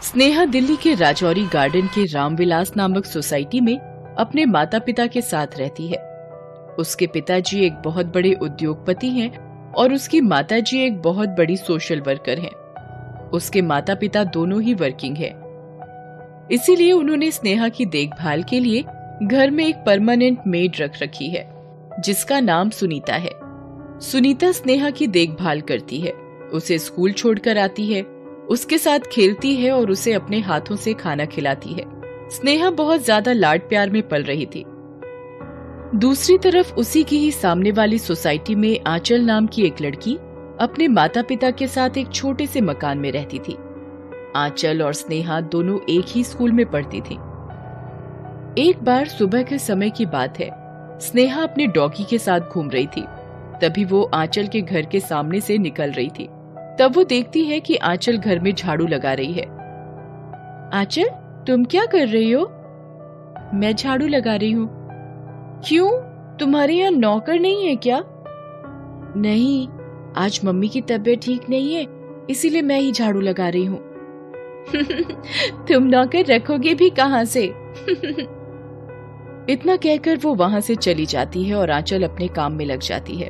स्नेहा दिल्ली के राजौरी गार्डन के रामविलास नामक सोसाइटी में अपने माता पिता के साथ रहती है। उसके पिताजी एक बहुत बड़े उद्योगपति हैं और उसकी माताजी एक बहुत बड़ी सोशल वर्कर हैं। उसके माता पिता दोनों ही वर्किंग हैं। इसीलिए उन्होंने स्नेहा की देखभाल के लिए घर में एक परमानेंट मेड रख रखी है जिसका नाम सुनीता है। सुनीता स्नेहा की देखभाल करती है, उसे स्कूल छोड़कर आती है, उसके साथ खेलती है और उसे अपने हाथों से खाना खिलाती है। स्नेहा बहुत ज्यादा लाड प्यार में पल रही थी। दूसरी तरफ उसी की ही सामने वाली सोसाइटी में आंचल नाम की एक लड़की अपने माता पिता के साथ एक छोटे से मकान में रहती थी। आंचल और स्नेहा दोनों एक ही स्कूल में पढ़ती थी। एक बार सुबह के समय की बात है, स्नेहा अपने डॉगी के साथ घूम रही थी। तभी वो आंचल के घर के सामने से निकल रही थी। तब वो देखती है कि आंचल घर में झाड़ू लगा रही है। आंचल, तुम क्या कर रही हो? मैं झाड़ू लगा रही हूँ। क्यों, तुम्हारे यहाँ नौकर नहीं है क्या? नहीं, आज मम्मी की तबीयत ठीक नहीं है, इसीलिए मैं ही झाड़ू लगा रही हूँ। तुम नौकर रखोगे भी कहाँ से? इतना कहकर वो वहां से चली जाती है और आंचल अपने काम में लग जाती है।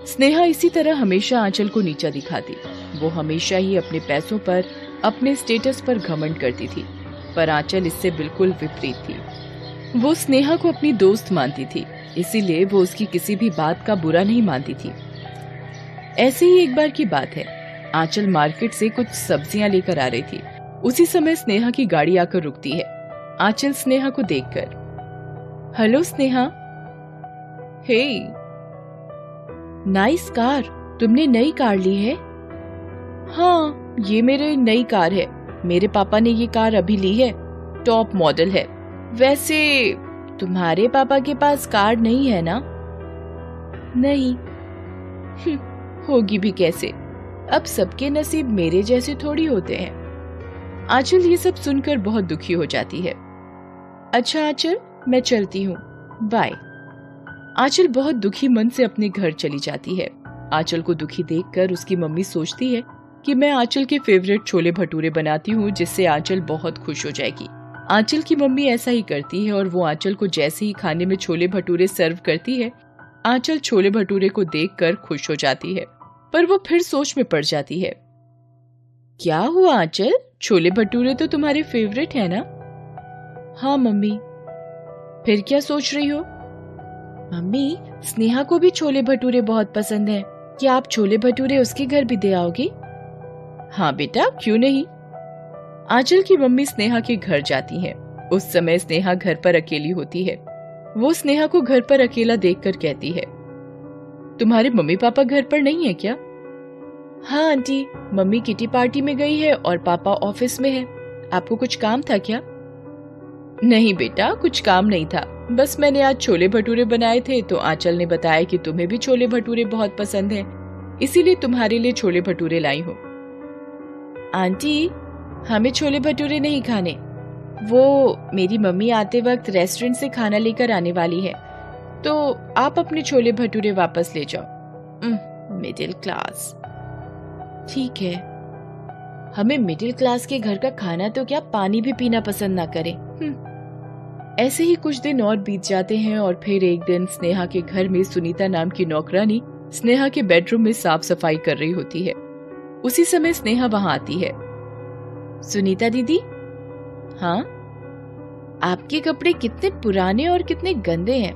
स्नेहा इसी तरह हमेशा आंचल को नीचा दिखाती। वो हमेशा ही अपने पैसों पर, अपने स्टेटस पर घमंड करती थी, पर आंचल इससे बिल्कुल विपरीत थी। वो स्नेहा को अपनी दोस्त मानती थी, इसीलिए वो उसकी किसी भी बात का बुरा नहीं मानती थी। ऐसे ही एक बार की बात है, आंचल मार्केट से कुछ सब्जियां लेकर आ रही थी। उसी समय स्नेहा की गाड़ी आकर रुकती है। आंचल स्नेहा को देखकर, हेलो स्नेहा। हे, नाइस कार, तुमने नई कार ली है? हाँ, ये मेरी नई कार है। मेरे पापा ने ये कार अभी ली है, टॉप मॉडल है। वैसे तुम्हारे पापा के पास कार नहीं है ना? नहीं। होगी भी कैसे, अब सबके नसीब मेरे जैसे थोड़ी होते हैं। आंचल ये सब सुनकर बहुत दुखी हो जाती है। अच्छा आंचल, मैं चलती हूँ, बाय। आंचल बहुत दुखी मन से अपने घर चली जाती है। आंचल को दुखी देखकर उसकी मम्मी सोचती है कि मैं आंचल के फेवरेट छोले भटूरे बनाती हूँ जिससे आंचल बहुत खुश हो जाएगी। आंचल की मम्मी ऐसा ही करती है और वो आंचल को जैसे ही खाने में छोले भटूरे सर्व करती है, आंचल छोले भटूरे को देखकर खुश हो जाती है, पर वो फिर सोच में पड़ जाती है। क्या हुआ आंचल, छोले भटूरे तो तुम्हारे फेवरेट है ना? हाँ मम्मी। फिर क्या सोच रही हो? मम्मी, स्नेहा को भी छोले भटूरे बहुत पसंद हैं। क्या आप छोले भटूरे उसके घर भी दे आओगे? हाँ बेटा, क्यों नहीं। आंचल की मम्मी स्नेहा के घर जाती हैं। उस समय स्नेहा घर पर अकेली होती है। वो स्नेहा को घर पर अकेला देखकर कहती है, तुम्हारे मम्मी पापा घर पर नहीं है क्या? हाँ आंटी, मम्मी किटी पार्टी में गई है और पापा ऑफिस में है। आपको कुछ काम था क्या? नहीं बेटा, कुछ काम नहीं था, बस मैंने आज छोले भटूरे बनाए थे तो आंचल ने बताया कि तुम्हें भी छोले भटूरे बहुत पसंद हैं, इसीलिए तुम्हारे लिए छोले भटूरे लाई हूँ। आंटी, हमें छोले भटूरे नहीं खाने, वो मेरी मम्मी आते वक्त रेस्टोरेंट से खाना लेकर आने वाली है, तो आप अपने छोले भटूरे वापस ले जाओ। Middle class. ठीक है, हमें मिडिल क्लास के घर का खाना तो क्या, पानी भी पीना पसंद ना करें। ऐसे ही कुछ दिन और बीत जाते हैं और फिर एक दिन स्नेहा के घर में सुनीता नाम की नौकरानी स्नेहा के बेडरूम में साफ सफाई कर रही होती है। उसी समय स्नेहा वहां आती है। सुनीता दीदी। हाँ, आपके कपड़े कितने पुराने और कितने गंदे हैं।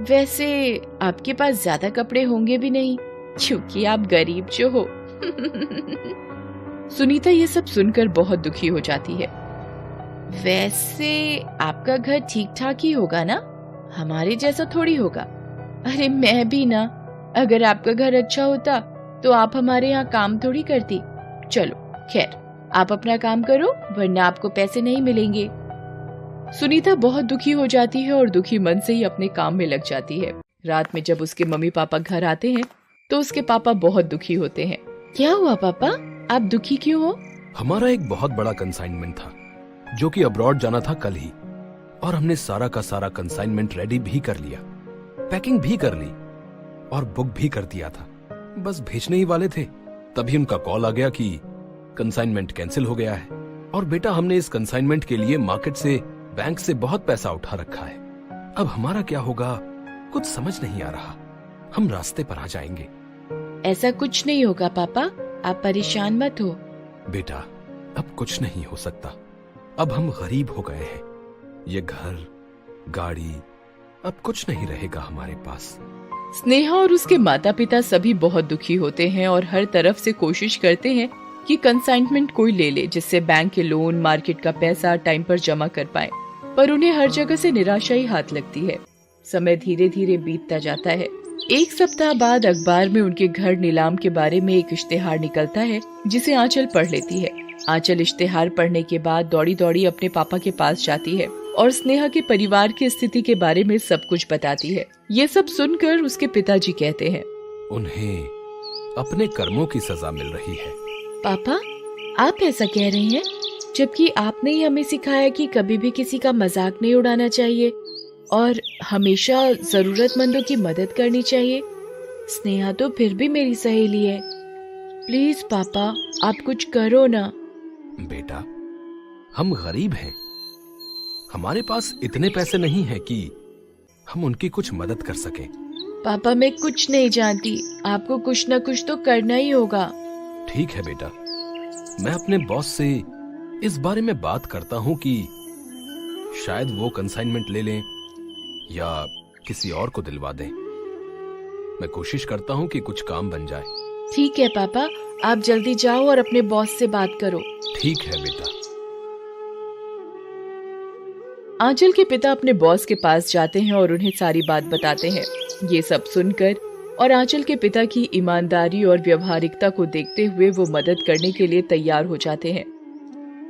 वैसे आपके पास ज्यादा कपड़े होंगे भी नहीं, क्योंकि आप गरीब जो हो। सुनीता ये सब सुनकर बहुत दुखी हो जाती है। वैसे आपका घर ठीक ठाक ही होगा ना, हमारे जैसा थोड़ी होगा। अरे मैं भी ना, अगर आपका घर अच्छा होता तो आप हमारे यहाँ काम थोड़ी करती। चलो खैर, आप अपना काम करो वरना आपको पैसे नहीं मिलेंगे। सुनीता बहुत दुखी हो जाती है और दुखी मन से ही अपने काम में लग जाती है। रात में जब उसके मम्मी पापा घर आते हैं तो उसके पापा बहुत दुखी होते हैं। क्या हुआ पापा, आप दुखी क्यों हो? हमारा एक बहुत बड़ा कंसाइनमेंट था जो कि अब्रॉड जाना था कल ही, और हमने सारा का सारा कंसाइनमेंट रेडी भी कर लिया, पैकिंग भी कर ली और बुक भी कर दिया था। बस भेजने ही वाले थे, तभी उनका कॉल आ गया कि कंसाइनमेंट कैंसिल हो गया है। और बेटा हमने इस कंसाइनमेंट के लिए मार्केट से, बैंक से बहुत पैसा उठा रखा है। अब हमारा क्या होगा कुछ समझ नहीं आ रहा। हम रास्ते पर आ जाएंगे। ऐसा कुछ नहीं होगा पापा, आप परेशान मत हो। बेटा अब कुछ नहीं हो सकता। अब हम गरीब हो गए हैं। ये घर, गाड़ी, अब कुछ नहीं रहेगा हमारे पास। स्नेहा और उसके माता पिता सभी बहुत दुखी होते हैं और हर तरफ से कोशिश करते हैं कि कंसाइनमेंट कोई ले ले, जिससे बैंक के लोन, मार्केट का पैसा टाइम पर जमा कर पाए। पर उन्हें हर जगह से निराशा ही हाथ लगती है। समय धीरे धीरे बीतता जाता है। एक सप्ताह बाद अखबार में उनके घर नीलाम के बारे में एक इश्तेहार निकलता है, जिसे आंचल पढ़ लेती है। आंचल इश्तेहार पढ़ने के बाद दौड़ी दौड़ी अपने पापा के पास जाती है और स्नेहा के परिवार की स्थिति के बारे में सब कुछ बताती है। ये सब सुनकर उसके पिताजी कहते हैं, उन्हें अपने कर्मों की सजा मिल रही है। पापा, आप ऐसा कह रहे हैं, जबकि आपने ही हमें सिखाया कि कभी भी किसी का मजाक नहीं उड़ाना चाहिए और हमेशा जरूरतमंदों की मदद करनी चाहिए। स्नेहा तो फिर भी मेरी सहेली है। प्लीज पापा, आप कुछ करो ना। बेटा हम गरीब हैं। हमारे पास इतने पैसे नहीं हैं कि हम उनकी कुछ मदद कर सकें। पापा, मैं कुछ नहीं जानती, आपको कुछ न कुछ तो करना ही होगा। ठीक है बेटा, मैं अपने बॉस से इस बारे में बात करता हूँ कि शायद वो कंसाइनमेंट ले लें या किसी और को दिलवा दें। मैं कोशिश करता हूँ कि कुछ काम बन जाए। ठीक है पापा, आप जल्दी जाओ और अपने बॉस से बात करो। ठीक है बेटा। आंचल के पिता अपने बॉस के पास जाते हैं और उन्हें सारी बात बताते हैं। ये सब सुनकर और आंचल के पिता की ईमानदारी और व्यवहारिकता को देखते हुए वो मदद करने के लिए तैयार हो जाते हैं।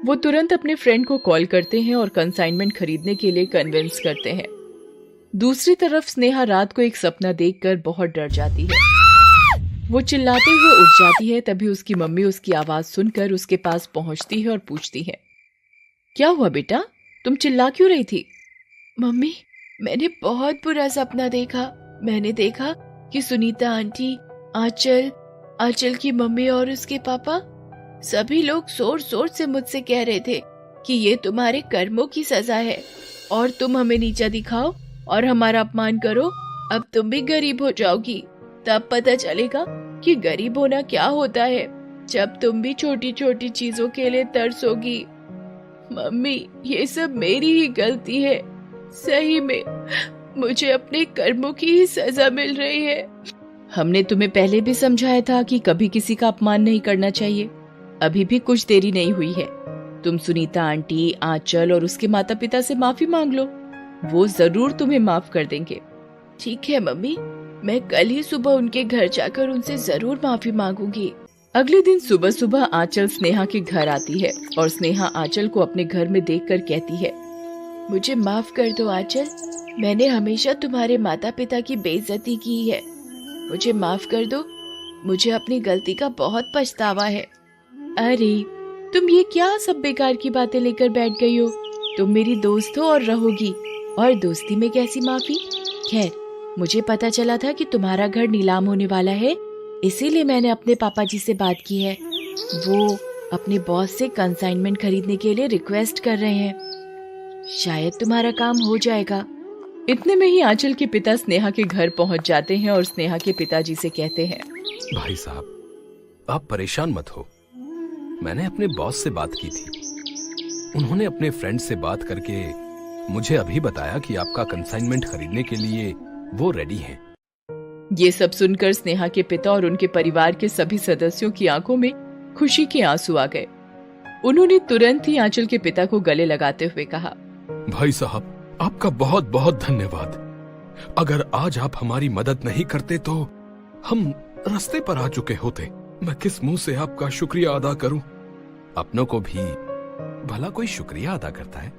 वो तुरंत अपने फ्रेंड को कॉल करते हैं और कंसाइनमेंट खरीदने के लिए कन्विंस करते हैं। दूसरी तरफ स्नेहा रात को एक सपना देखकर बहुत डर जाती है। वो चिल्लाते हुए उठ जाती है। तभी उसकी मम्मी उसकी आवाज सुनकर उसके पास पहुंचती है और पूछती है, क्या हुआ बेटा, तुम चिल्ला क्यों रही थी? मम्मी, मैंने बहुत बुरा सपना देखा। मैंने देखा कि सुनीता आंटी, आंचल की मम्मी और उसके पापा सभी लोग जोर जोर से मुझसे कह रहे थे कि ये तुम्हारे कर्मों की सजा है और तुम हमें नीचा दिखाओ और हमारा अपमान करो। अब तुम भी गरीब हो जाओगी। तब पता चलेगा कि गरीब होना क्या होता है, जब तुम भी छोटी छोटी चीजों के लिए तरसोगी। मम्मी, ये सब मेरी ही गलती है। सही में मुझे अपने कर्मों की ही सजा मिल रही है। हमने तुम्हें पहले भी समझाया था कि कभी किसी का अपमान नहीं करना चाहिए। अभी भी कुछ देरी नहीं हुई है। तुम सुनीता आंटी, आंचल और उसके माता पिता से माफी मांग लो। वो जरूर तुम्हें माफ कर देंगे। ठीक है मम्मी, मैं कल ही सुबह उनके घर जाकर उनसे जरूर माफी मांगूंगी। अगले दिन सुबह सुबह आंचल स्नेहा के घर आती है और स्नेहा आंचल को अपने घर में देखकर कहती है, मुझे माफ कर दो आंचल, मैंने हमेशा तुम्हारे माता पिता की बेइज्जती की है। मुझे माफ कर दो, मुझे अपनी गलती का बहुत पछतावा है। अरे तुम ये क्या सब बेकार की बातें लेकर बैठ गई हो? तुम मेरी दोस्त हो और रहोगी, और दोस्ती में कैसी माफी? खैर, मुझे पता चला था कि तुम्हारा घर नीलाम होने वाला है, इसीलिए मैंने अपने पापा जी से बात की है। वो अपने बॉस से कंसाइनमेंट खरीदने के लिए रिक्वेस्ट कर रहे हैं। शायद तुम्हारा काम हो जाएगा। इतने में ही आंचल के पिता स्नेहा के घर पहुंच जाते हैं और स्नेहा के पिताजी से कहते हैं, भाई साहब, आप परेशान मत हो। मैंने अपने बॉस से बात की थी। उन्होंने अपने फ्रेंड से बात करके मुझे अभी बताया कि आपका कंसाइनमेंट खरीदने के लिए वो रेडी हैं। ये सब सुनकर स्नेहा के पिता और उनके परिवार के सभी सदस्यों की आंखों में खुशी के आंसू आ गए। उन्होंने तुरंत ही आंचल के पिता को गले लगाते हुए कहा, भाई साहब, आपका बहुत बहुत धन्यवाद। अगर आज आप हमारी मदद नहीं करते तो हम रास्ते पर आ चुके होते। मैं किस मुंह से आपका शुक्रिया अदा करूं? अपनों को भी भला कोई शुक्रिया अदा करता है?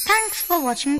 Thanks for watching.